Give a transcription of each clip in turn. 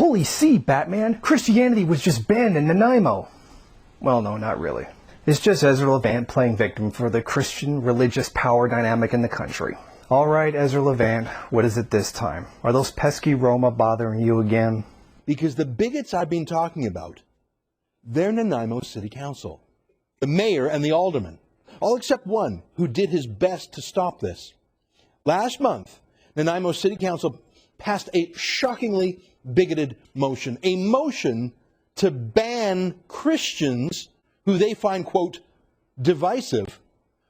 Holy see, Batman! Christianity was just banned in Nanaimo. Well, no, not really. It's just Ezra Levant playing victim for the Christian religious power dynamic in the country. Alright, Ezra Levant, what is it this time? Are those pesky Roma bothering you again? Because the bigots I've been talking about, they're Nanaimo City Council. The mayor and the alderman, all except one who did his best to stop this. Last month, Nanaimo City Council passed a shockingly bigoted motion. A motion to ban Christians who they find, quote, divisive,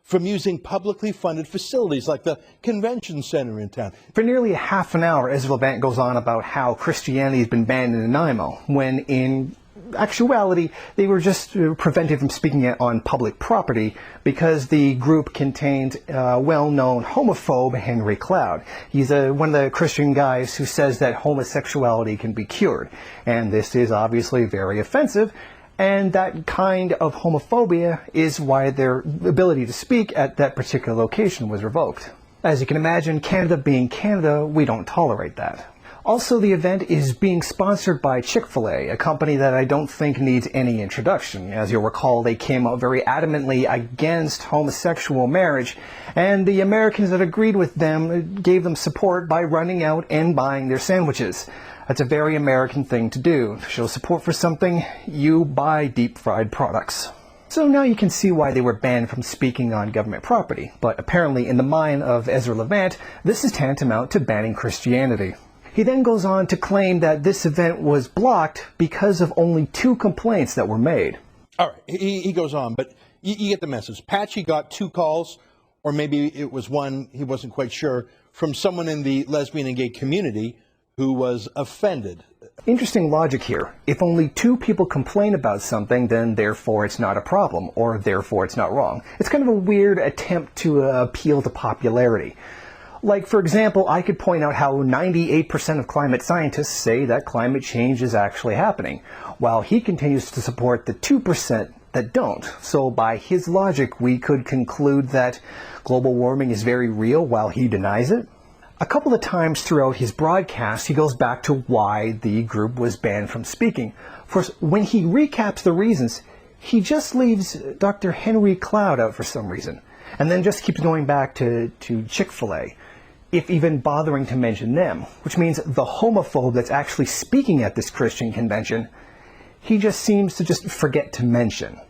from using publicly funded facilities like the convention center in town. For nearly a half an hour, Ezra Levant goes on about how Christianity has been banned in Nanaimo, when in actuality they were just prevented from speaking it on public property because the group contained well-known homophobe Henry Cloud. He's one of the Christian guys who says that homosexuality can be cured, and this is obviously very offensive. And that kind of homophobia is why their ability to speak at that particular location was revoked. As you can imagine, Canada being Canada, we don't tolerate that. Also, the event is being sponsored by Chick-fil-A, a company that I don't think needs any introduction. As you'll recall, they came out very adamantly against homosexual marriage, and the Americans that agreed with them gave them support by running out and buying their sandwiches. That's a very American thing to do. To show support for something, you buy deep-fried products. So now you can see why they were banned from speaking on government property. But apparently, in the mind of Ezra Levant, this is tantamount to banning Christianity. He then goes on to claim that this event was blocked because of only 2 complaints that were made. All right, he goes on, but you get the message. Patchy got 2 calls, or maybe it was 1, he wasn't quite sure, from someone in the lesbian and gay community who was offended. Interesting logic here. If only 2 people complain about something, then therefore it's not a problem, or therefore it's not wrong. It's kind of a weird attempt to appeal to popularity. Like, for example, I could point out how 98% of climate scientists say that climate change is actually happening, while he continues to support the 2% that don't. So by his logic, we could conclude that global warming is very real while he denies it. A couple of times throughout his broadcast, he goes back to why the group was banned from speaking. Of course, when he recaps the reasons, he just leaves Dr. Henry Cloud out for some reason, and then just keeps going back to Chick-fil-A, if even bothering to mention them, which means the homophobe that's actually speaking at this Christian convention, he just seems to just forget to mention.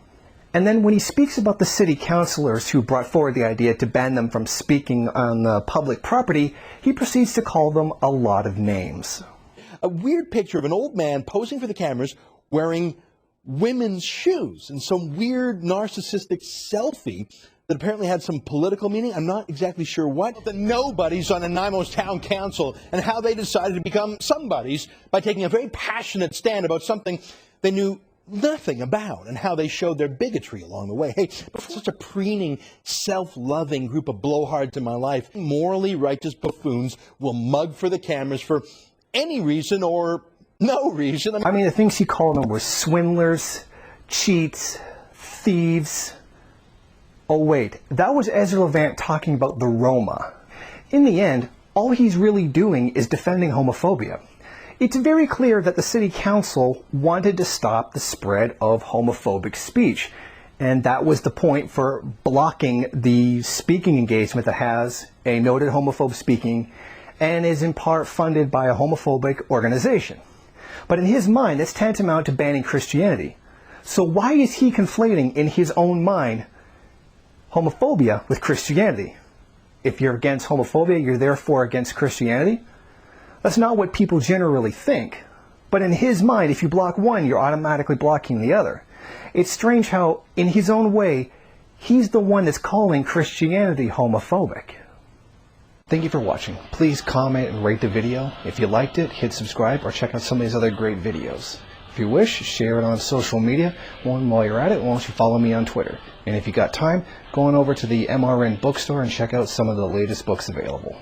And then when he speaks about the city councilors who brought forward the idea to ban them from speaking on the public property, he proceeds to call them a lot of names. A weird picture of an old man posing for the cameras wearing women's shoes and some weird narcissistic selfie that apparently had some political meaning. I'm not exactly sure what. The nobodies on Nanaimo's town council and how they decided to become somebodies by taking a very passionate stand about something they knew nothing about, and how they showed their bigotry along the way. Hey, but for such a preening, self-loving group of blowhards in my life, morally righteous buffoons will mug for the cameras for any reason or no reason. I mean, the things he called them were swindlers, cheats, thieves. Oh wait, that was Ezra Levant talking about the Roma. In the end, all he's really doing is defending homophobia. It's very clear that the city council wanted to stop the spread of homophobic speech, and that was the point for blocking the speaking engagement that has a noted homophobe speaking and is in part funded by a homophobic organization. But in his mind, it's tantamount to banning Christianity. So why is he conflating in his own mind homophobia with Christianity? If you're against homophobia, you're therefore against Christianity? That's not what people generally think. But in his mind, if you block one, you're automatically blocking the other. It's strange how, in his own way, he's the one that's calling Christianity homophobic. Thank you for watching. Please comment and rate the video. If you liked it, hit subscribe or check out some of these other great videos. If you wish, share it on social media. While you're at it, why don't you follow me on Twitter? And if you got time, go on over to the MRN bookstore and check out some of the latest books available.